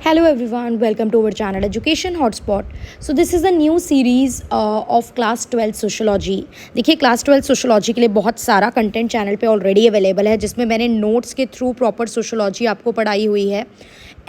Hello everyone, welcome to our channel Education Hotspot. So this is a new series of class 12 sociology. देखिए class 12 sociology के लिए बहुत सारा content channel पे already available है, जिसमें मैंने नोट्स के थ्रू प्रॉपर सोशोलॉजी आपको पढ़ाई हुई है।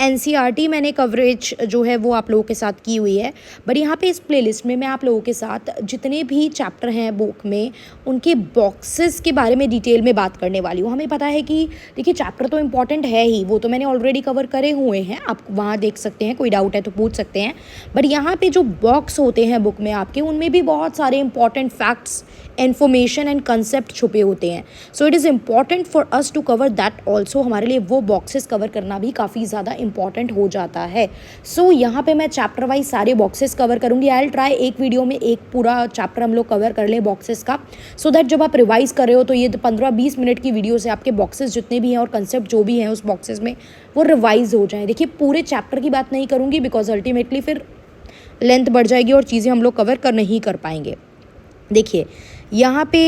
एनसीईआरटी मैंने कवरेज जो है वो आप लोगों के साथ की हुई है, बट यहाँ पे इस प्लेलिस्ट में मैं आप लोगों के साथ जितने भी चैप्टर हैं बुक में उनके बॉक्सेस के बारे में डिटेल में बात करने वाली हूँ। हमें पता है कि देखिए चैप्टर तो इम्पॉर्टेंट है ही, वो तो मैंने ऑलरेडी कवर करे हुए हैं, आप वहाँ देख सकते हैं, कोई डाउट है तो पूछ सकते हैं। बट यहाँ पे जो बॉक्स होते हैं बुक में आपके, उनमें भी बहुत सारे important facts, information and concept छुपे होते हैं। So it is important for us to cover that also. हमारे लिए वो बॉक्सेस कवर करना भी काफ़ी ज़्यादा इंपॉर्टेंट हो जाता है। सो यहाँ पे मैं चैप्टर वाइज सारे बॉक्सेस कवर करूँगी। आई विल ट्राई एक वीडियो में एक पूरा चैप्टर हम लोग कवर कर लें बॉक्सेस का, सो दैट जब आप रिवाइज कर रहे हो तो ये 15-20 मिनट की वीडियो से आपके बॉक्सेस जितने भी हैं और कंसेप्ट जो भी हैं उस बॉक्सेस में वो रिवाइज हो जाएँ। देखिए पूरे चैप्टर की बात नहीं करूँगी, बिकॉज अल्टीमेटली फिर लेंथ बढ़ जाएगी और चीज़ें हम लोग कवर नहीं कर पाएंगे। देखिए यहाँ पे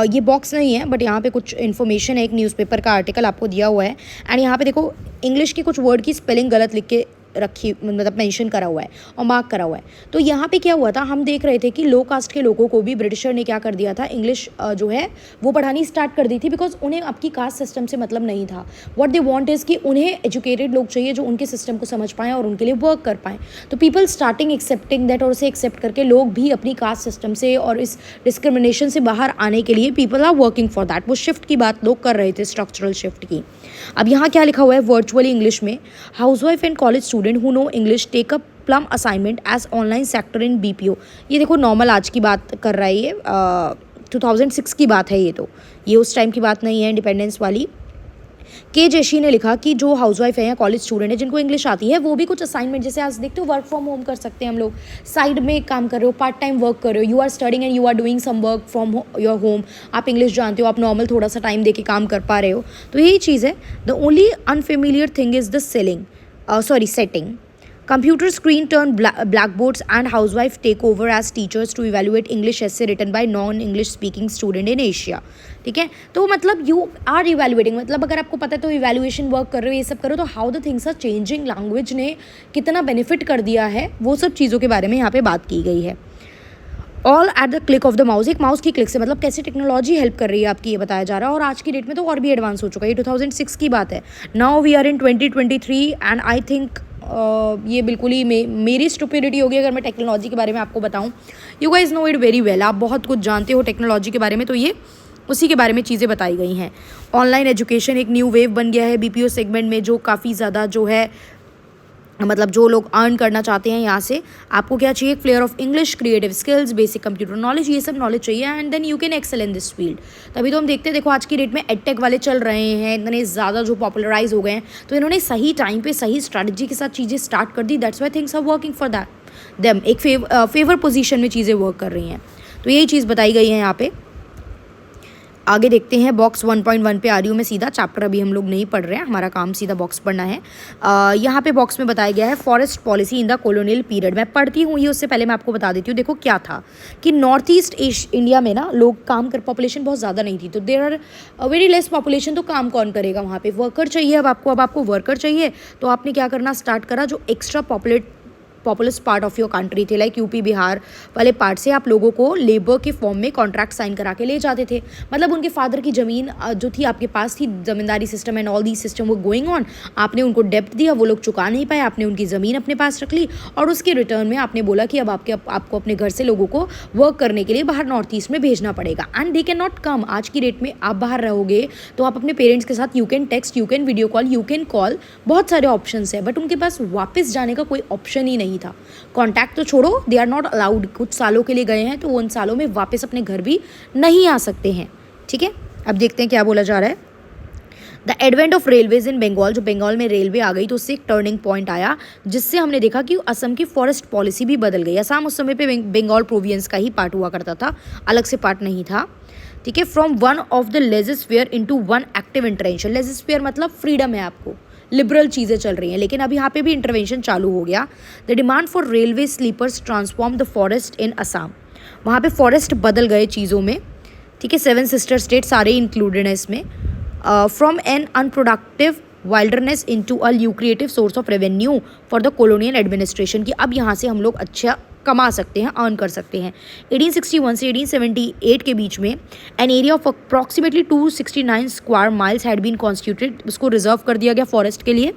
ये बॉक्स नहीं है, बट यहाँ पे कुछ इन्फॉर्मेशन है, एक न्यूज़पेपर का आर्टिकल आपको दिया हुआ है। एंड यहाँ पे देखो इंग्लिश के कुछ वर्ड की स्पेलिंग गलत लिख के रखी, मतलब मेंशन करा हुआ है और मार्क करा हुआ है। तो यहाँ पे क्या हुआ था, हम देख रहे थे कि लो कास्ट के लोगों को भी ब्रिटिशर ने क्या कर दिया था, इंग्लिश जो है वो पढ़ानी स्टार्ट कर दी थी, बिकॉज उन्हें आपकी कास्ट सिस्टम से मतलब नहीं था। व्हाट दे वांट इज़ कि उन्हें एजुकेटेड लोग चाहिए जो उनके सिस्टम को समझ पाएँ और उनके लिए वर्क कर पाएँ। तो पीपल स्टार्टिंग एक्सेप्टिंग दैट, और उसे एक्सेप्ट करके लोग भी अपनी कास्ट सिस्टम से और इस डिस्क्रिमिनेशन से बाहर आने के लिए people are working for that. वो शिफ्ट की बात लोग कर रहे थे, स्ट्रक्चरल शिफ्ट की। अब यहाँ क्या लिखा हुआ है वर्चुअली इंग्लिश में, housewife and college student who know English take up plum assignment as online sector in BPO. ये देखो नॉर्मल आज की बात कर रहा है, ये 2006 की बात है, ये उस टाइम की बात नहीं है इंडिपेंडेंस वाली। के जेशी ने लिखा कि जो हाउसवाइफ है या कॉलेज स्टूडेंट है जिनको इंग्लिश आती है, वो भी कुछ असाइनमेंट, जैसे आज देखते हो वर्क फ्रॉम होम कर सकते हैं हम लोग, साइड में काम कर रहे हो, पार्ट टाइम वर्क कर रहे हो, you are studying and you are doing some work from your home, आप इंग्लिश जानते हो, आप नॉर्मल थोड़ा सा टाइम दे के काम कर पा रहे हो, तो यही चीज़ है। The only unfamiliar thing is the setting. Computer screen turn blackboards and housewife take over as teachers to evaluate English essay written by non-English speaking student in Asia. ठीक है, तो मतलब यू आर इवेल्युएटिंग, मतलब अगर आपको पता है तो इवेल्युएशन वर्क कर रहे हो, ये सब करो, तो how the things are changing, language ने कितना बेनिफिट कर दिया है, वो सब चीज़ों के बारे में यहाँ पे बात की गई है। All at the click of the mouse, एक माउस की क्लिक से, मतलब कैसे टेक्नोलॉजी हेल्प कर रही है आपकी, ये बताया जा रहा है। और आज की डेट में तो और भी एडवांस हो चुका है, ये 2006 की बात है। Now we are in 2023 and I think ये बिल्कुल ही मेरी स्टुपिडिटी होगी अगर मैं टेक्नोलॉजी के बारे में आपको बताऊं। You guys know it very well, आप बहुत कुछ जानते हो टेक्नोलॉजी के बारे में, तो ये उसी के बारे में चीज़ें बताई गई हैं। ऑनलाइन एजुकेशन एक न्यू वेव बन गया है बीपीओ सेगमेंट में, जो काफ़ी ज़्यादा जो है, मतलब जो लोग अर्न करना चाहते हैं यहाँ से, आपको क्या चाहिए, flair of English, creative skills, basic computer knowledge, ये सब नॉलेज चाहिए, and then you can excel in this field. तभी तो हम देखते हैं, देखो आज की डेट में एडटेक वाले चल रहे हैं, इतने ज़्यादा जो पॉपुलराइज हो गए हैं, तो इन्होंने सही टाइम पे सही स्ट्रैटेजी के साथ चीज़ें स्टार्ट कर दी। That's why things are working for that them, एक फेवर पोजीशन में चीज़ें वर्क कर रही हैं। तो यही चीज़ बताई गई है यहाँ पे। आगे देखते हैं, बॉक्स 1.1 पे आ रही हूँ मैं सीधा, चैप्टर अभी हम लोग नहीं पढ़ रहे हैं, हमारा काम सीधा बॉक्स पढ़ना है। यहाँ पे बॉक्स में बताया गया है forest policy in the colonial period. मैं पढ़ती हूँ ये, उससे पहले मैं आपको बता देती हूँ। देखो क्या था कि नॉर्थ ईस्ट इंडिया में ना लोग काम कर, पॉपुलेशन बहुत ज़्यादा नहीं थी, तो there are very less population, तो काम कौन करेगा वहाँ पे, वर्कर चाहिए। अब आपको वर्कर चाहिए, तो आपने क्या करना स्टार्ट करा, जो extra populace part of your country थे, लाइक यूपी बिहार वाले पार्ट से आप लोगों को लेबर के फॉर्म में कॉन्ट्रैक्ट साइन करा के ले जाते थे। मतलब उनके फादर की ज़मीन जो थी आपके पास थी, zamindari system and all the system वो गोइंग ऑन, आपने उनको डेप्ट दिया, वो लोग चुका नहीं पाए, आपने उनकी ज़मीन अपने पास रख ली, और उसके रिटर्न में आपने बोला कि अब आपको अपने घर से लोगों को वर्क करने के लिए बाहर नॉर्थ ईस्ट में भेजना पड़ेगा, and they can not come. आज की डेट में आप बाहर रहोगे तो आप अपने पेरेंट्स के साथ you can text, you can video call, you can call, बहुत सारे ऑप्शन है, बट उनके पास वापस जाने का कोई ऑप्शन ही नहीं था। कॉन्टैक्ट तो छोड़ो, दे आर नॉट अलाउड, कुछ सालों के लिए गए हैं तो वो उन सालों में वापस अपने घर भी नहीं आ सकते हैं। ठीक है, अब देखते हैं क्या बोला जा रहा है। The advent of railways in Bengal, जो बंगाल में रेलवे आ गई तो उससे एक टर्निंग पॉइंट आया, जिससे हमने देखा कि असम की फॉरेस्ट पॉलिसी भी बदल गई। असम उस समय पे बंगाल प्रोविंस का ही पार्ट हुआ करता था, अलग से पार्ट नहीं था। ठीक है, from one of the laissez-faire into one active intervention. Laissez-faire मतलब फ्रीडम है, आपको लिबरल चीज़ें चल रही हैं, लेकिन अब यहाँ पे भी इंटरवेंशन चालू हो गया। The demand for railway sleepers transform the forest in Assam, वहाँ पे फॉरेस्ट बदल गए चीज़ों में। ठीक है, 7 सिस्टर स्टेट सारे इंक्लूडेड हैं इसमें। From an unproductive wilderness into a lucrative source of revenue for the colonial administration, कि अब यहाँ से हम लोग अच्छा कमा सकते हैं, अर्न कर सकते हैं। 1861 से 1878 के बीच में an area of approximately 269 square miles had been constituted, उसको रिजर्व कर दिया गया फॉरेस्ट के लिए।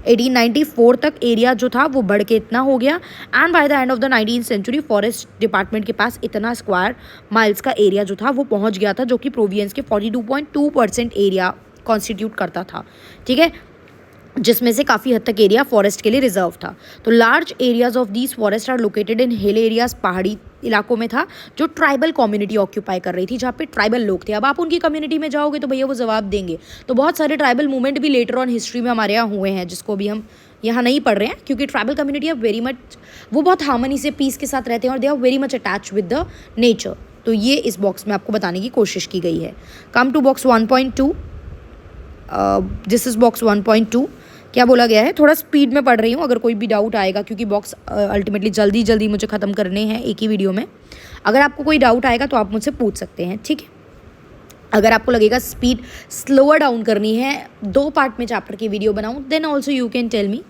1894 तक एरिया जो था वो बढ़ के इतना हो गया, and by the end of the 19th century forest department के पास इतना स्क्वायर माइल्स का एरिया जो था वो पहुंच गया था, जो कि प्रोविंस के 42.2% एरिया कॉन्स्टिट्यूट करता था, ठीक है, जिसमें से काफ़ी हद तक एरिया फॉरेस्ट के लिए रिजर्व था। तो large areas of these forest are located in hill areas, पहाड़ी इलाकों में था, जो ट्राइबल कम्युनिटी ऑक्यूपाई कर रही थी, जहाँ पे ट्राइबल लोग थे। अब आप उनकी कम्युनिटी में जाओगे तो भैया वो जवाब देंगे। तो बहुत सारे ट्राइबल मूवमेंट भी लेटर ऑन हिस्ट्री में हमारे यहाँ हुए हैं, जिसको भी हम यहाँ नहीं पढ़ रहे हैं, क्योंकि tribal community are very much, वो बहुत हार्मनी से पीस के साथ रहते हैं और they are very much attach with the nature. तो ये इस बॉक्स में आपको बताने की कोशिश की गई है। Come to box 1.2, this is box 1.2। क्या बोला गया है, थोड़ा स्पीड में पढ़ रही हूँ, अगर कोई भी डाउट आएगा, क्योंकि बॉक्स अल्टीमेटली जल्दी मुझे ख़त्म करने हैं एक ही वीडियो में। अगर आपको कोई डाउट आएगा तो आप मुझसे पूछ सकते हैं, ठीक है। अगर आपको लगेगा स्पीड स्लोअर डाउन करनी है, 2 पार्ट में चैप्टर की वीडियो बनाऊँ, then also you can tell me.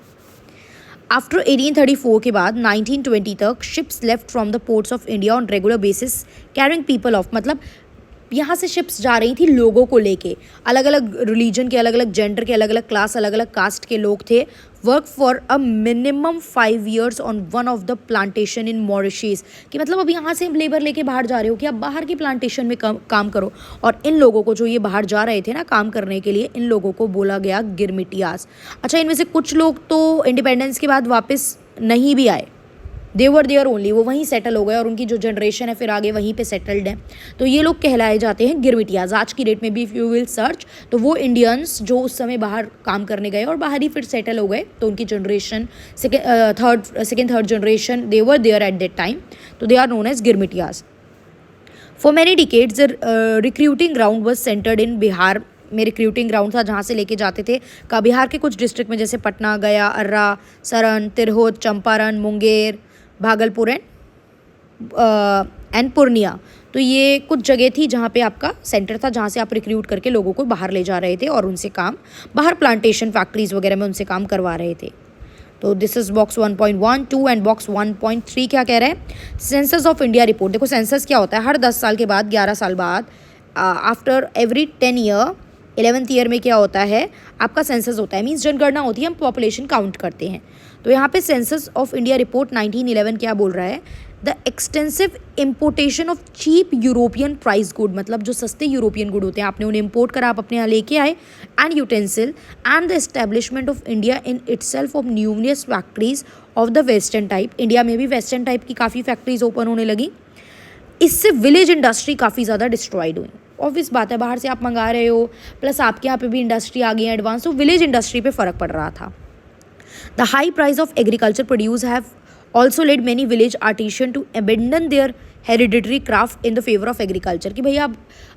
After 1834 के बाद 1920 तक ships left from the ports of India on regular basis carrying people of, मतलब यहाँ से शिप्स जा रही थी लोगों को लेके, अलग अलग रिलीजन के, अलग अलग जेंडर के, अलग अलग क्लास, अलग अलग कास्ट के लोग थे। Work for a minimum 5 years on one of the plantation in Mauritius, कि मतलब अब यहाँ से लेबर लेके बाहर जा रहे हो कि आप बाहर की प्लांटेशन में काम करो। और इन लोगों को, जो ये बाहर जा रहे थे ना काम करने के लिए, इन लोगों को बोला गया गिरमिटियास। अच्छा, इनमें से कुछ लोग तो इंडिपेंडेंस के बाद वापस नहीं भी आए, दे वर देयर ओनली, वो वहीं सेटल हो गए और उनकी जो जनरेशन है फिर आगे वहीं पे सेटल्ड है। तो ये लोग कहलाए जाते हैं गिरमिटियाज। आज की डेट में भी इफ़ यू विल सर्च, तो वो इंडियंस जो उस समय बाहर काम करने गए और बाहर ही फिर सेटल हो गए, तो उनकी generation second third generation they were there at that time, तो they are known as Girmitiyas. For many decades recruiting ground was centred in Bihar में, रिक्रूटिंग ग्राउंड था जहाँ से लेके जाते थे का बिहार के कुछ डिस्ट्रिक्ट में, जैसे पटना, गया, अर्रा, सरन, तिरहुत, चंपारण, मुंगेर, भागलपुर एंड पूर्णिया। तो ये कुछ जगह थी जहाँ पे आपका सेंटर था, जहाँ से आप रिक्रूट करके लोगों को बाहर ले जा रहे थे और उनसे काम, बाहर प्लांटेशन फैक्ट्रीज वगैरह में उनसे काम करवा रहे थे। तो this is box 1.1, 2 and box 1.3 क्या कह रहे हैं, सेंसस ऑफ इंडिया रिपोर्ट। देखो सेंसस क्या होता है, हर 10 साल के बाद, 11 साल बाद, after every 10 year, 11th year में क्या होता है, आपका सेंसस होता है, मीन्स जनगणना होती है, हम पॉपुलेशन काउंट करते हैं। तो यहाँ पे सेंसस ऑफ इंडिया रिपोर्ट 1911 क्या बोल रहा है, the extensive importation of cheap European price good, मतलब जो सस्ते यूरोपियन गुड होते हैं, आपने उन्हें इम्पोर्ट करा, आप अपने यहाँ लेके आए, and utensil, and the establishment of India in itself of numerous factories of the western type. India में भी वेस्टर्न टाइप की काफ़ी फैक्ट्रीज ओपन होने लगी। इससे विलेज इंडस्ट्री काफ़ी ज़्यादा डिस्ट्रॉयड हुई। ऑब्वियस बात है, बाहर से आप मंगा रहे हो, प्लस आपके यहाँ पे भी इंडस्ट्री आ गई है एडवांस, तो विलेज इंडस्ट्री पे फ़र्क पड़ रहा था। The high price of agriculture produce have also led many village artisan to abandon their hereditary craft in the favour of agriculture, कि भैया आप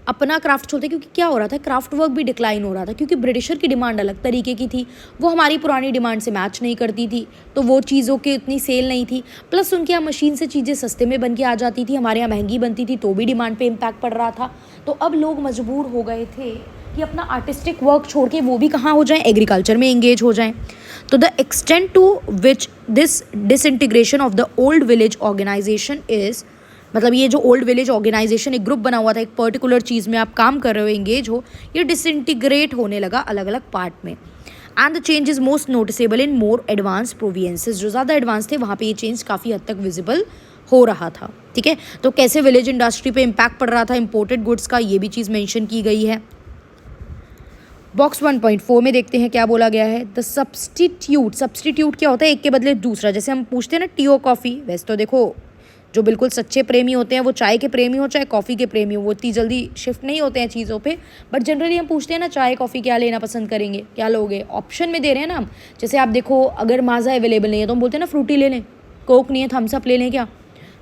अपना क्राफ्ट छोड़ते, क्योंकि क्या हो रहा था, क्राफ्ट वर्क भी डिक्लाइन हो रहा था, क्योंकि ब्रिटिशर की डिमांड अलग तरीके की थी, वो हमारी पुरानी डिमांड से मैच नहीं करती थी, तो वो चीज़ों की उतनी सेल नहीं थी, प्लस उनके यहाँ मशीन से चीज़ें सस्ते में बन के आ जाती थी, हमारे यहाँ महंगी बनती थी, तो भी डिमांड पे इम्पैक्ट पड़ रहा था। तो अब लोग मजबूर हो गए थे कि अपना आर्टिस्टिक वर्क छोड़ के वो भी कहाँ हो जाएं, एग्रीकल्चर में एंगेज हो जाएं। तो the extent to which this disintegration of the old village organisation is, मतलब ये जो ओल्ड विलेज ऑर्गेनाइजेशन एक ग्रुप बना हुआ था, एक पर्टिकुलर चीज़ में आप काम कर रहे हो, एंगेज हो, ये डिसइंटीग्रेट होने लगा अलग अलग पार्ट में। And the change is most noticeable in more advance provinces, जो ज़्यादा एडवांस थे वहाँ पे ये चेंज काफ़ी हद तक विजिबल हो रहा था, ठीक है। तो कैसे विलेज इंडस्ट्री पे इम्पैक्ट पड़ रहा था इम्पोर्टेड गुड्स का, ये भी चीज़ मेंशन की गई है। बॉक्स 1.4 में देखते हैं क्या बोला गया है, द सब्सटीट्यूट क्या होता है, एक के बदले दूसरा। जैसे हम पूछते हैं ना टी और कॉफ़ी, वैसे तो देखो जो बिल्कुल सच्चे प्रेमी होते हैं वो चाय के प्रेमी हो चाहे कॉफ़ी के प्रेमी हो, वो इतनी जल्दी शिफ्ट नहीं होते हैं चीज़ों पे, बट जनरली हम पूछते हैं ना चाय कॉफ़ी क्या लेना पसंद करेंगे, क्या लोगे, ऑप्शन में दे रहे हैं ना हम। जैसे आप देखो अगर माज़ा अवेलेबल नहीं है तो हम बोलते हैं ना फ्रूटी ले लें, कोक नहीं है थम्स अप ले लें क्या।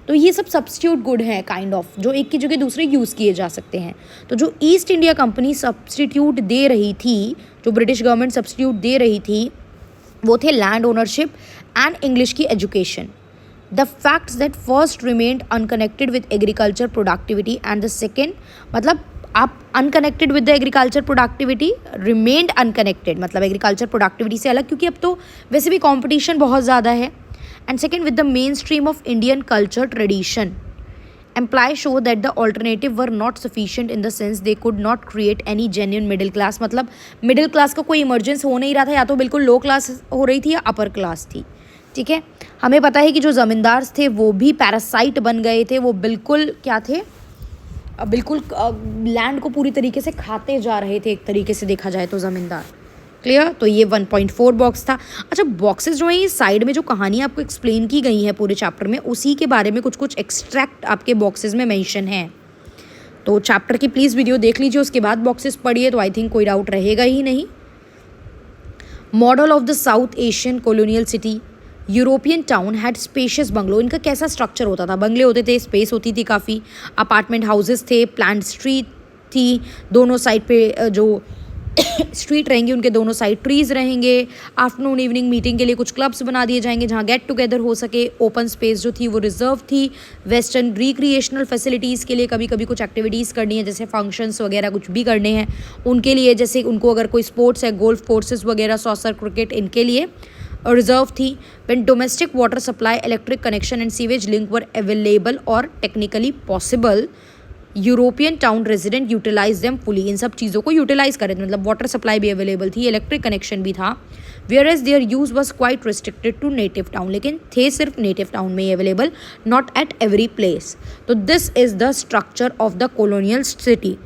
तो ये सब सब्स्टिट्यूट गुड हैं काइंड ऑफ, जो एक की जगह दूसरे यूज़ किए जा सकते हैं। तो जो ईस्ट इंडिया कंपनी सब्स्टिट्यूट दे रही थी, जो ब्रिटिश गवर्नमेंट सब्स्टिट्यूट दे रही थी, वो थे लैंड ओनरशिप एंड इंग्लिश की education. The facts that first remained unconnected with agriculture productivity and the second, मतलब आप unconnected with the agriculture productivity, remained unconnected मतलब एग्रीकल्चर प्रोडक्टिविटी से अलग, क्योंकि अब तो वैसे भी कॉम्पिटिशन बहुत ज़्यादा है. And second, with the main stream of Indian culture tradition. Employ show that the alternative were not sufficient in the sense they could not create any genuine middle class. मतलब मिडिल क्लास का कोई emergence हो नहीं रहा था, या तो बिल्कुल लो क्लास हो रही थी या अपर क्लास थी. ठीक है, हमें पता है कि जो ज़मींदार थे वो भी पैरासाइट बन गए थे. वो बिल्कुल क्या थे, बिल्कुल लैंड को पूरी तरीके से खाते जा रहे थे, एक तरीके से देखा जाए तो ज़मींदार. क्लियर. तो ये 1.4 बॉक्स था. अच्छा, बॉक्सेस जो हैं ये साइड में जो कहानी आपको एक्सप्लेन की गई है पूरे चैप्टर में, उसी के बारे में कुछ कुछ एक्सट्रैक्ट आपके बॉक्सेस में मेंशन है. तो चैप्टर की प्लीज़ वीडियो देख लीजिए, उसके बाद बॉक्सेस पढ़िए, तो आई थिंक कोई डाउट रहेगा ही नहीं. Model of the south Asian colonial city. European town had spacious bungalow. इनका कैसा स्ट्रक्चर होता था? बंगले होते थे, स्पेस होती थी काफ़ी, अपार्टमेंट हाउसेस थे, प्लांट स्ट्रीट थी, दोनों साइड पे जो स्ट्रीट रहेंगी उनके दोनों साइड ट्रीज़ रहेंगे. आफ्टरनून इवनिंग मीटिंग के लिए कुछ क्लब्स बना दिए जाएंगे जहाँ गेट टुगेदर हो सके. ओपन स्पेस जो थी वो रिजर्व थी. वेस्टर्न रिक्रिएशनल फैसिलिटीज़ के लिए कभी कभी कुछ एक्टिविटीज़ करनी है, जैसे फंक्शंस वगैरह कुछ भी करने हैं उनके लिए, जैसे उनको अगर कोई स्पोर्ट्स है, गोल्फ कोर्सेज वगैरह, सॉसर, क्रिकेट, इनके लिए रिजर्व थी. When domestic water supply, electric connection and sewage link were available और technically possible, European town resident utilise them fully. इन सब चीज़ों को यूटिलाइज करे, मतलब वाटर सप्लाई भी अवेलेबल थी, इलेक्ट्रिक कनेक्शन भी था. Whereas their use was quite restricted to native town. लेकिन थे सिर्फ नेटिव टाउन में ही available, not at every place. तो this is the structure of the colonial city.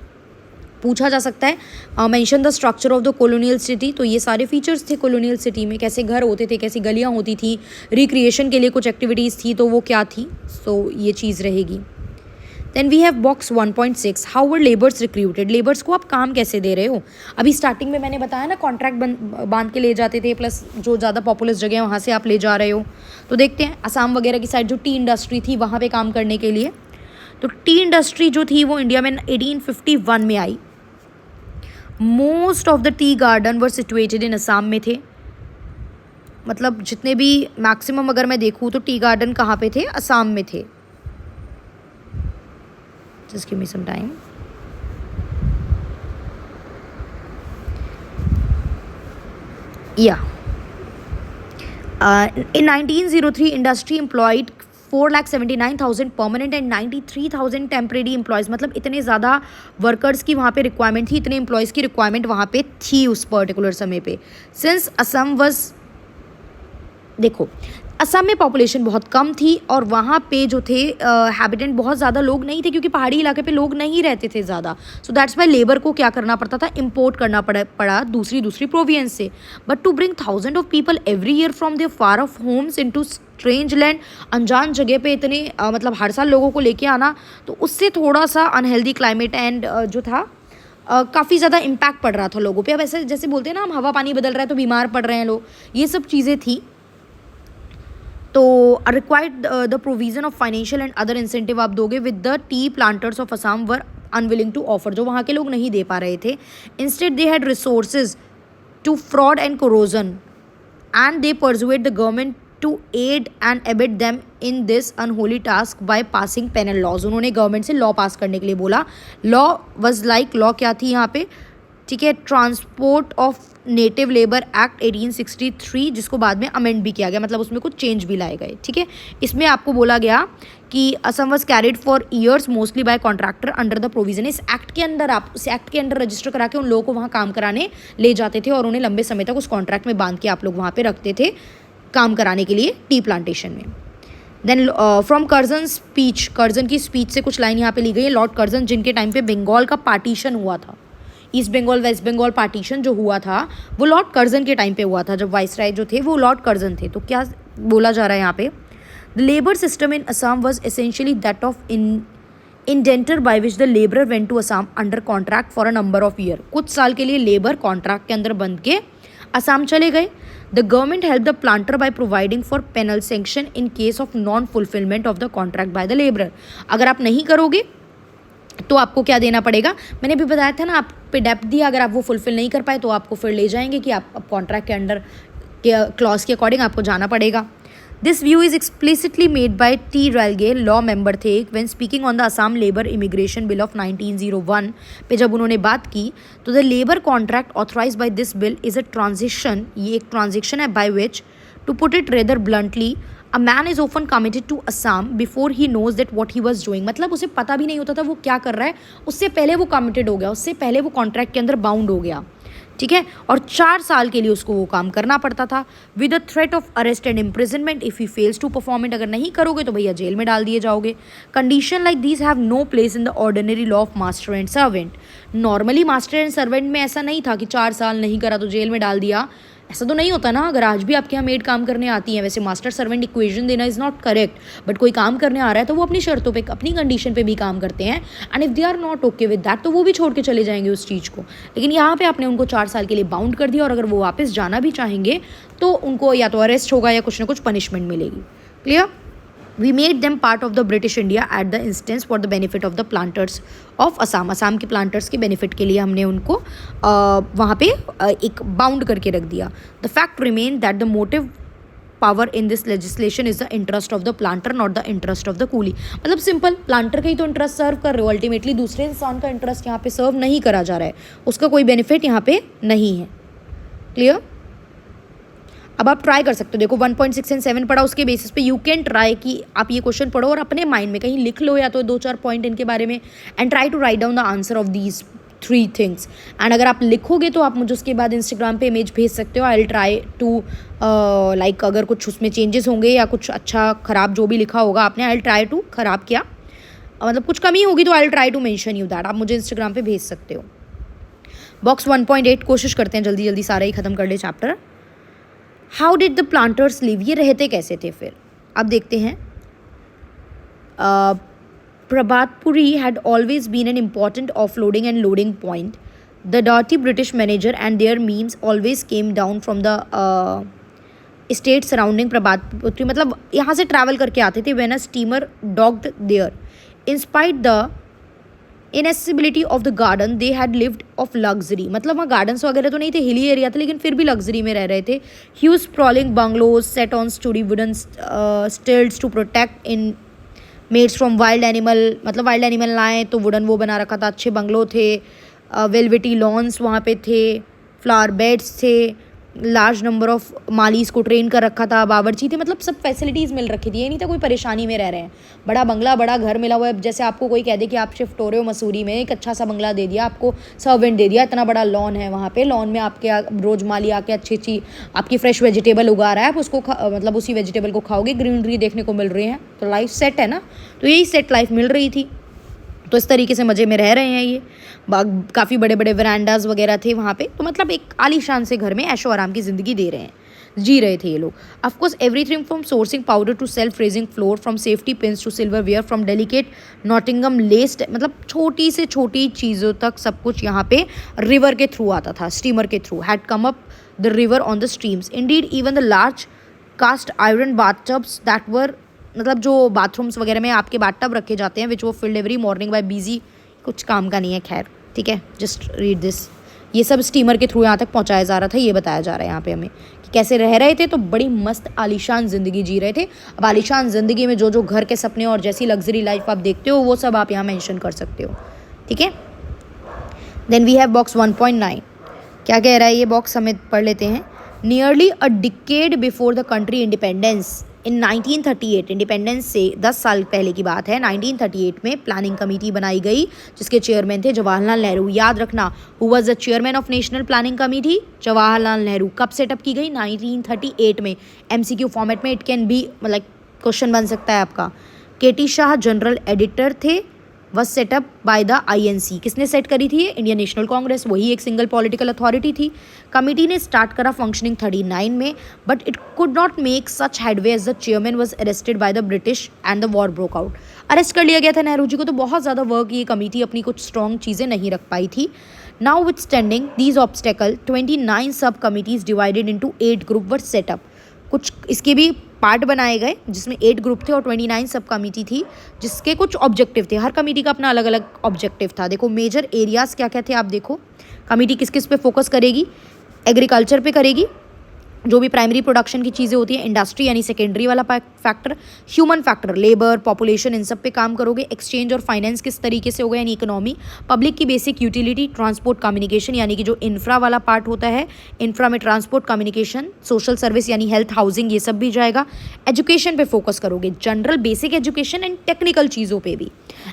पूछा जा सकता है mention the structure of the colonial city. तो ये सारे फीचर्स थे कॉलोनियल सिटी में, कैसे घर होते थे, कैसी गलियाँ होती थी, रिक्रिएशन के लिए कुछ एक्टिविटीज़ थी, तो वो क्या थी. सो ये चीज़ रहेगी. Then we have box 1.6. How were labours recruited. Labours को आप काम कैसे दे रहे हो? अभी स्टार्टिंग में मैंने बताया ना, कॉन्ट्रैक्ट बांध के ले जाते थे, प्लस जो ज़्यादा पॉपुलस जगह है वहाँ से आप ले जा रहे हो. तो देखते हैं असम वगैरह की साइड जो टी इंडस्ट्री थी वहाँ पे काम करने के लिए. तो टी इंडस्ट्री जो थी वो इंडिया में 1851 में आई. Most of the tea garden were situated in Assam में थे. मतलब जितने भी मैक्सिमम अगर मैं देखूँ तो टी गार्डन कहाँ पे थे? असम में थे. Just give me some time. Yeah. In 1903, industry employed 4,79,000 permanent and 93,000 temporary employees. मतलब इतने ज़्यादा वर्कर्स की वहाँ पे रिक्वायरमेंट थी, इतने एम्प्लॉयज़ की रिक्वायरमेंट वहाँ पे थी उस पर्टिकुलर समय पे. सिंस असम वॉज, देखो असम में पॉपुलेशन बहुत कम थी और वहाँ पे जो थे हैबिटेंट बहुत ज़्यादा लोग नहीं थे, क्योंकि पहाड़ी इलाके पे लोग नहीं रहते थे ज़्यादा. सो दैट्स वाई लेबर को क्या करना पड़ता था? इम्पोर्ट करना पड़ा दूसरी प्रोविंस से. But to bring thousand of people every year from there far off homes into strange land, अनजान जगह पे इतने मतलब हर साल लोगों को लेके आना, तो उससे थोड़ा सा अनहेल्दी क्लाइमेट एंड जो था काफ़ी ज़्यादा इम्पैक्ट पड़ रहा था लोगों पे. अब ऐसे जैसे बोलते हैं ना, हम हवा पानी बदल रहा है तो बीमार पड़ रहे हैं लोग, ये सब चीज़ें थी. तो required the provision of financial and other incentive आप दोगे with the tea planters of Assam were unwilling to offer. जो वहाँ के लोग नहीं दे पा रहे थे. Instead they had resources to fraud and coercion and they persuade the government to aid and abet them in this unholy task by passing penal laws. उन्होंने गवर्नमेंट से लॉ पास करने के लिए बोला. लॉ वॉज लाइक, लॉ क्या थी यहाँ पे? ठीक है, transport of native labour act 1863, जिसको बाद में अमेंड भी किया गया, मतलब उसमें कुछ चेंज भी लाए गए. ठीक है, इसमें आपको बोला गया कि Assam was carried for years mostly bye contractor under the provision. इस एक्ट के अंदर आप उस एक्ट के अंदर रजिस्टर करा के उन लोगों को वहाँ काम कराने ले जाते थे और उन्हें लंबे समय तक उस कॉन्ट्रैक्ट में बांध के आप लोग वहाँ पे रखते थे काम कराने के लिए टी प्लांटेशन में. Then from Curzon speech, Curzon की स्पीच से कुछ लाइन यहाँ पे ली गई है. लॉर्ड कर्जन, जिनके टाइम पे बंगाल का पार्टीशन हुआ था, east Bengal west Bengal partition जो हुआ था वो लॉर्ड कर्जन के टाइम पे हुआ था, जब वाइसराय जो थे वो लॉर्ड कर्जन थे. तो क्या बोला जा रहा है यहाँ पे? The labour system in Assam was essentially that of indenture by which the labour went to Assam under contract for a number of year. कुछ साल के लिए लेबर कॉन्ट्रैक्ट के अंदर बंध के असम चले गए. The government help the planter by providing for penal sanction in case of non fulfilment of the contract by the labour. अगर आप नहीं करोगे तो आपको क्या देना पड़ेगा? मैंने भी बताया था ना, आप पे डेप्थ दिया, अगर आप वो फुलफिल नहीं कर पाए तो आपको फिर ले जाएंगे कि आप कॉन्ट्रैक्ट के अंडर के क्लॉज के अकॉर्डिंग आपको जाना पड़ेगा. This view is explicitly made by T Raleigh, law member थे when speaking on the Assam labour immigration bill of 1901 पे जब उन्होंने बात की तो the labour contract authorise by this bill is a transition, ये एक ट्रांजिशन है by which to put it rather bluntly a man is often committed to Assam before he knows that what he was doing. मतलब उसे पता भी नहीं होता था वो क्या कर रहा है, उससे पहले वो कमिटेड हो गया, उससे पहले वो कॉन्ट्रैक्ट के अंदर बाउंड हो गया, ठीक है। और 4 साल के लिए उसको वो काम करना पड़ता था with a threat of arrest and imprisonment if he fails to perform it. अगर नहीं करोगे तो भैया जेल में डाल दिए जाओगे। Condition like these have no place in the ordinary law of master and servant. Normally master and servant में ऐसा नहीं था कि 4 साल नहीं करा तो जेल में डाल दिया, ऐसा तो नहीं होता ना। अगर आज भी आपके यहाँ मेड काम करने आती है, वैसे मास्टर सर्वेंट इक्वेशन देना इज़ नॉट करेक्ट, बट कोई काम करने आ रहा है तो वो अपनी शर्तों पे अपनी कंडीशन पे भी काम करते हैं, and if they are not okay with that तो वो भी छोड़ के चले जाएंगे उस चीज़ को। लेकिन यहाँ पे आपने उनको 4 साल के लिए बाउंड कर दिया, और अगर वो वापस जाना भी चाहेंगे तो उनको या तो अरेस्ट होगा या कुछ ना कुछ पनिशमेंट मिलेगी। Clear? We made them part of the British India at the instance for the benefit of the planters of Assam। Assam के प्लांटर्स के बेनिफिट के लिए हमने उनको वहाँ पे एक बाउंड करके रख दिया। The fact remain that the motive power in this legislation is the interest of the planter not the interest of the coolie. मतलब सिंपल, प्लांटर का ही तो इंटरेस्ट सर्व कर रहे हो, अल्टीमेटली दूसरे इंसान का इंटरेस्ट यहाँ पे सर्व नहीं करा जा रहा है, उसका कोई बेनिफिट यहाँ पे नहीं है। क्लियर? अब आप ट्राई कर सकते हो, देखो 1.6 एंड 7 पढ़ा, उसके बेसिस पे यू कैन ट्राई कि आप ये क्वेश्चन पढ़ो और अपने माइंड में कहीं लिख लो या तो 2-4 पॉइंट इनके बारे में, and try to write down the answer of these 3 things. And अगर आप लिखोगे तो आप मुझे उसके बाद इंस्टाग्राम पे इमेज भेज सकते हो। I will try to like अगर कुछ उसमें चेंजेस होंगे या कुछ अच्छा ख़राब जो भी लिखा होगा आपने, आई विल ट्राई टू ख़राब किया मतलब कुछ कमी होगी तो I will try to mention you that, आप मुझे इंस्टाग्राम पे भेज सकते हो। बॉक्स 1.8 कोशिश करते हैं जल्दी जल्दी सारा ही ख़त्म कर ले chapter. How did the planters live, ये रहते कैसे थे फिर, अब देखते हैं। Prabhatpuri had always been an important offloading and loading point. The dirty British manager and their mems always came down from the state surrounding Prabhatpuri. मतलब यहाँ से ट्रैवल करके आते थे when a steamer docked there. In spite the inaccessibility of the garden they had lived off luxury. मतलब वहाँ gardens वगैरह तो नहीं थे, हिली एरिया था, लेकिन फिर भी लग्जरी में रह रहे थे। Huge sprawling bungalows set on storey wooden stilts to protect inmates from wild animal. मतलब वाइल्ड एनिमल लाएँ तो वुडन वो बना रखा था, अच्छे बंगलो थे, वेलवेटी लॉन्स वहाँ पे थे, फ्लावर बेड्स थे, लार्ज नंबर ऑफ मालीस को ट्रेन कर रखा था, बावर्ची थे, मतलब सब फैसिलिटीज़ मिल रखी थी। ये नहीं था कोई परेशानी में रह रहे हैं, बड़ा बंगला बड़ा घर मिला हुआ है। जैसे आपको कोई कह दे कि आप शिफ्ट हो रहे हो मसूरी में, एक अच्छा सा बंगला दे दिया आपको, सर्वेंट दे दिया, इतना बड़ा लॉन है वहाँ पे, लॉन में आपके रोज माली आके अच्छी अच्छी आपकी फ्रेश वेजिटेबल उगा रहा है, आप उसको मतलब उसी वेजिटेबल को खाओगे, ग्रीनरी देखने को मिल रही है, तो लाइफ सेट है ना। तो यही सेट लाइफ मिल रही थी, तो इस तरीके से मज़े में रह रहे हैं ये। काफ़ी बड़े बड़े वरांडाज वगैरह थे वहाँ पे, तो मतलब एक आलीशान से घर में ऐशो आराम की ज़िंदगी जी रहे थे ये लोग। Of course everything from sourcing powder to self raising flour, from safety pins to silver ware, from delicate Nottingham laced, मतलब छोटी से छोटी चीज़ों तक सब कुछ यहाँ पे रिवर के थ्रू आता था, स्टीमर के through. Had come up the river on the streams. Indeed even the large cast iron bathtubs that were, मतलब जो बाथरूम्स वगैरह में आपके बाथटब रखे जाते हैं, विच वो filled every morning by busy, कुछ काम का नहीं है, खैर ठीक है, जस्ट रीड दिस। ये सब स्टीमर के थ्रू यहाँ तक पहुँचाया जा रहा था, ये बताया जा रहा है यहाँ पे हमें कि कैसे रह रहे थे। तो बड़ी मस्त आलीशान ज़िंदगी जी रहे थे। अब आलीशान ज़िंदगी में जो जो घर के सपने और जैसी लग्जरी लाइफ आप देखते हो वो सब आप यहाँ मेंशन कर सकते हो, ठीक है। Then we have box 1.9। क्या कह रहा है ये बॉक्स, हमें पढ़ लेते हैं। Nearly a decade before the country independence in 1938, independence से 10 साल पहले की बात है, 1938 में प्लानिंग कमेटी बनाई गई जिसके चेयरमैन थे जवाहरलाल नेहरू। याद रखना, who was the chairman of national planning committee? Jawaharlal Nehru. कब सेटअप की गई? 1938 में। एमसीक्यू फॉर्मेट में इट कैन बी मतलब क्वेश्चन बन सकता है आपका। केटी शाह जनरल एडिटर थे, was setup by the INC। किसने सेट करी थी? इंडियन नेशनल कांग्रेस, वही एक सिंगल पॉलिटिकल अथॉरिटी थी। कमिटी ने स्टार्ट करा फंक्शनिंग 39 में, but it could not make such headway as the chairman was arrested by the British and the war broke out. Arrest कर लिया गया था नेहरू जी को, तो बहुत ज़्यादा वर्क ये कमिटी अपनी कुछ स्ट्रॉन्ग चीज़ें नहीं रख पाई थी। Now with standing these obstacle 29 सब committees divided into 8 group were set up. कुछ इसके भी पार्ट बनाए गए जिसमें 8 ग्रुप थे और 29 सब कमेटी थी जिसके कुछ ऑब्जेक्टिव थे। हर कमेटी का अपना अलग अलग ऑब्जेक्टिव था। देखो मेजर एरियाज़ क्या क्या थे आप देखो। कमेटी किस किस पे फोकस करेगी? एग्रीकल्चर पे करेगी, जो भी प्राइमरी प्रोडक्शन की चीज़ें होती हैं, इंडस्ट्री यानी सेकेंडरी वाला factor, human factor labour population, इन सब पे काम करोगे। एक्सचेंज और फाइनेंस किस तरीके से होगा यानी इकोनॉमी, पब्लिक की बेसिक यूटिलिटी, ट्रांसपोर्ट कम्युनिकेशन यानी कि जो इंफ्रा वाला पार्ट होता है, इंफ्रा में ट्रांसपोर्ट कम्युनिकेशन, सोशल सर्विस यानी हेल्थ हाउसिंग, ये सब भी जाएगा। एजुकेशन पे फोकस करोगे, general basic education and technical चीज़ों पे भी।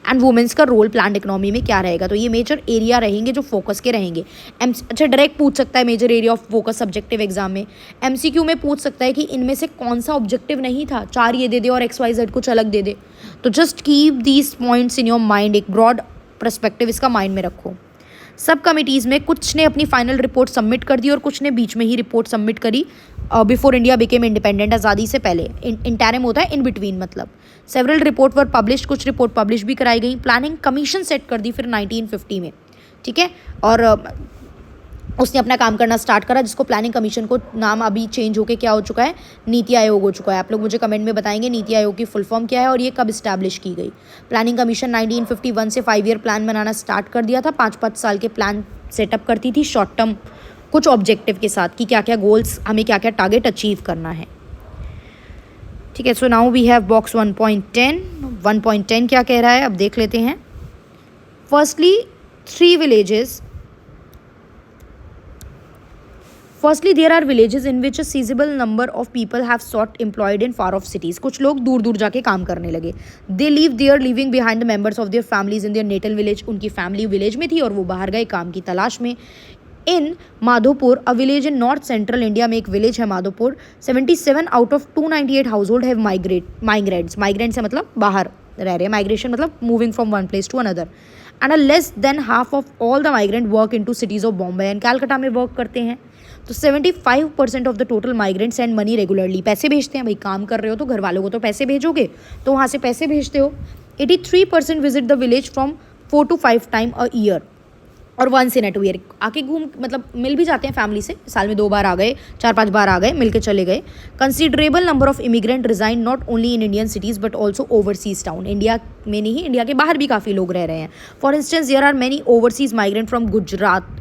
एंड वुमेंस का रोल प्लान इकोनॉमी में क्या रहेगा, तो ये मेजर एरिया रहेंगे जो फोकस के रहेंगे। अच्छा डायरेक्ट पूछ सकता है major area of focus subjective exam में। एमसीक्यू में पूछ सकता है कि इनमें से कौन सा ऑब्जेक्टिव नहीं था, 4 ये दे दे और XYZ कुछ अलग दे दे। तो just keep these points in your mind, एक ब्रॉड पर्सपेक्टिव इसका माइंड में रखो। सब कमिटीज़ में कुछ ने अपनी फाइनल रिपोर्ट सबमिट कर दी और कुछ ने बीच में ही रिपोर्ट सबमिट करी बिफोर इंडिया बिकेम इंडिपेंडेंट, आज़ादी से पहले। इंटरिम होता है इन बिटवीन, मतलब सेवरल रिपोर्ट वर पब्लिश, कुछ रिपोर्ट पब्लिश भी कराई गई। प्लानिंग कमीशन सेट कर दी फिर 1950 में, ठीक है। और उसने अपना काम करना स्टार्ट करा, जिसको प्लानिंग कमीशन को नाम अभी चेंज होके क्या हो चुका है, नीति आयोग हो चुका है। आप लोग मुझे कमेंट में बताएंगे नीति आयोग की फुल फॉर्म क्या है और ये कब इस्टेब्लिश की गई। प्लानिंग कमीशन 1951 से 5 ईयर प्लान बनाना स्टार्ट कर दिया था। 5-5 साल के प्लान सेटअप करती थी शॉर्ट टर्म कुछ ऑब्जेक्टिव के साथ कि क्या क्या गोल्स, हमें क्या क्या टारगेट अचीव करना है, ठीक है। So now we have box 1.10। 1.10 क्या कह रहा है अब देख लेते हैं। Firstly 3 villages, firstly there are villages in which a sizeable number of people have sought employed in far off cities. कुछ लोग दूर दूर जाके काम करने लगे। They leave their living behind the members of their families in their natal village. उनकी family village में थी और वो बाहर गए काम की तलाश में। In Madhopur, a village in north central India में एक विलेज है Madhopur, 77 out of 298 household have migrants. Migrant से मतलब बाहर रह रहे हैं, माइग्रेशन मतलब moving from one place to another. And a less than half of all the migrant work in two cities of Bombay and Calcutta में वर्क करते हैं। तो 75% of the total migrant send money regularly, पैसे भेजते हैं। भाई काम कर रहे हो तो घर वालों को तो पैसे भेजोगे, तो वहाँ से पैसे भेजते हो। 83% visit the village from 4 to 5 time a year और 1 इन अ 2 ईयर। आके घूम मतलब मिल भी जाते हैं फैमिली से, साल में 2 बार आ गए, 4-5 बार आ गए, मिल के चले गए। Considerable number of immigrant resign not only in Indian cities but also overseas town. India में नहीं, इंडिया के बाहर भी काफ़ी लोग रह रहे हैं। For instance there are many overseas migrant from Gujarat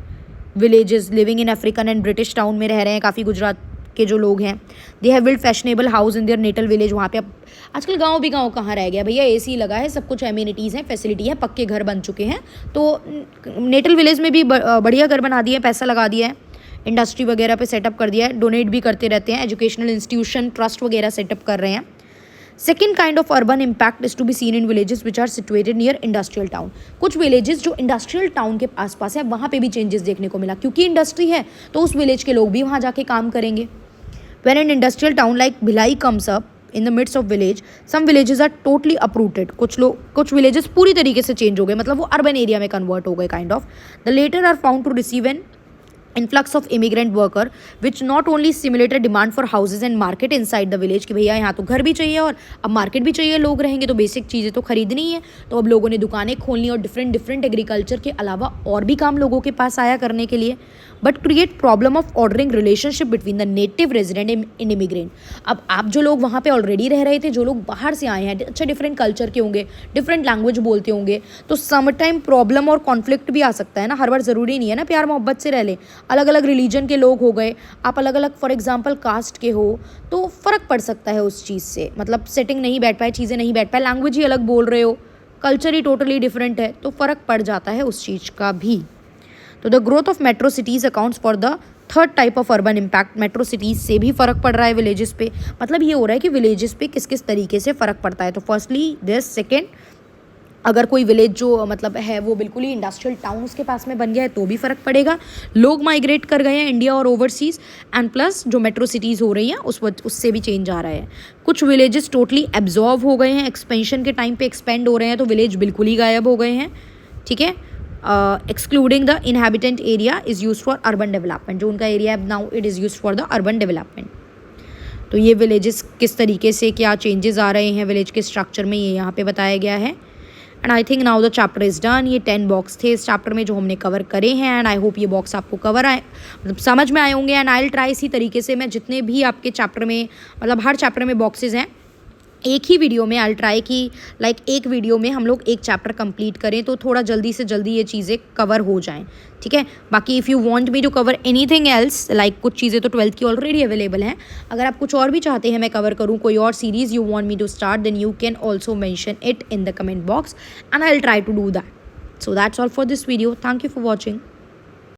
villages living in African and British town में रह रहे हैं काफ़ी गुजरात के जो लोग हैं। They have build fashionable house in their natal village. वहाँ पे अब आजकल गांव भी गांव कहाँ रह गया भैया, AC लगा है, सब कुछ एम्यूनिटीज़ हैं, फैसिलिटी है, पक्के घर बन चुके हैं। तो नेटल विलेज में भी बढ़िया घर बना दिए, पैसा लगा दिया है, इंडस्ट्री वगैरह पे सेटअप कर दिया है, डोनेट भी करते रहते हैं, एजुकेशनल इंस्टीट्यूशन ट्रस्ट वगैरह सेटअप कर रहे हैं। Second kind of urban impact is to be seen in villages which are situated near industrial town. कुछ विलेजेस जो इंडस्ट्रियल टाउन के आसपास है वहाँ पे भी चेंजेस देखने को मिला, क्योंकि इंडस्ट्री है तो उस विलेज के लोग भी वहाँ जाके काम करेंगे। When an industrial town like Bhilai comes up in the midst of village, some villages are totally uprooted. कुछ villages पूरी तरीके से change हो गए, मतलब वो urban area में convert हो गए kind of. The later are found to receive an influx of immigrant worker which not only stimulated demand for houses and market inside the village कि भैया यहाँ तो घर भी चाहिए और अब मार्केट भी चाहिए, लोग रहेंगे तो बेसिक चीज़ें तो खरीदनी ही है। तो अब लोगों ने दुकानें खोलनी और डिफरेंट एग्रीकल्चर के अलावा और भी काम लोगों के पास आया करने के लिए। But create problem of ordering relationship between the native resident in immigrant. अब आप जो लोग वहाँ पे ऑलरेडी रह रहे थे, जो लोग बाहर से आए हैं, अच्छा डिफरेंट कल्चर के होंगे, डिफरेंट लैंग्वेज बोलते होंगे, तो सम टाइम प्रॉब्लम और कॉन्फ्लिक्ट भी आ सकता है ना। हर बार ज़रूरी नहीं है ना प्यार मोहब्बत से रह लें। अलग अलग रिलीजन के लोग हो गए, आप अलग अलग फॉर एग्जांपल कास्ट के हो, तो फ़र्क पड़ सकता है उस चीज़ से, मतलब सेटिंग नहीं बैठ पाए, चीज़ें नहीं बैठ पाए, लैंग्वेज ही अलग बोल रहे हो, कल्चर ही टोटली डिफरेंट है, तो फ़र्क पड़ जाता है उस चीज़ का भी। तो the growth of metro cities accounts for the third type of urban impact. Metro cities से भी फ़र्क पड़ रहा है विलेजेस पे। मतलब ये हो रहा है कि विलेजेस पे किस किस तरीके से फ़र्क पड़ता है। तो फर्स्टली दिस, सेकेंड, अगर कोई विलेज जो मतलब है वो बिल्कुल ही इंडस्ट्रियल टाउन उसके पास में बन गया है तो भी फ़र्क पड़ेगा। लोग माइग्रेट कर गए हैं इंडिया और ओवरसीज़, एंड प्लस जो मेट्रो सिटीज़ हो रही हैं उससे भी चेंज आ रहा है। कुछ विलेजेस टोटली एब्जॉर्व हो गए हैं, एक्सपेंशन के टाइम पे एक्सपेंड हो रहे हैं, तो विलेज बिल्कुल ही गायब हो गए हैं, ठीक है। Excluding the inhabitant area is use for urban development. जो उनका एरिया है now it is use for the urban development. तो ये विलेजेस किस तरीके से क्या चेंजेस आ रहे हैं विलेज के स्ट्रक्चर में, ये यहाँ पे बताया गया है। And I think now the chapter is done. ये 10 बॉक्स थे इस चैप्टर में जो हमने कवर करे हैं, एंड आई होप ये बॉक्स आपको कवर आए, मतलब समझ में आए होंगे। एंड आई विल ट्राई इसी तरीके से मैं जितने भी आपके चैप्टर में, मतलब हर चैप्टर में बॉक्सेस हैं, एक ही वीडियो में आई ट्राई कि लाइक एक वीडियो में हम लोग एक चैप्टर कंप्लीट करें तो थोड़ा जल्दी से जल्दी ये चीज़ें कवर हो जाएं, ठीक है। बाकी if you want me to cover anything else, like कुछ चीज़ें तो 12th की ऑलरेडी अवेलेबल हैं, अगर आप कुछ और भी चाहते हैं मैं कवर करूँ, कोई और series you want me to start, then you can also mention it in the comment box and I will try to do that. So that's all for this video. Thank you for watching.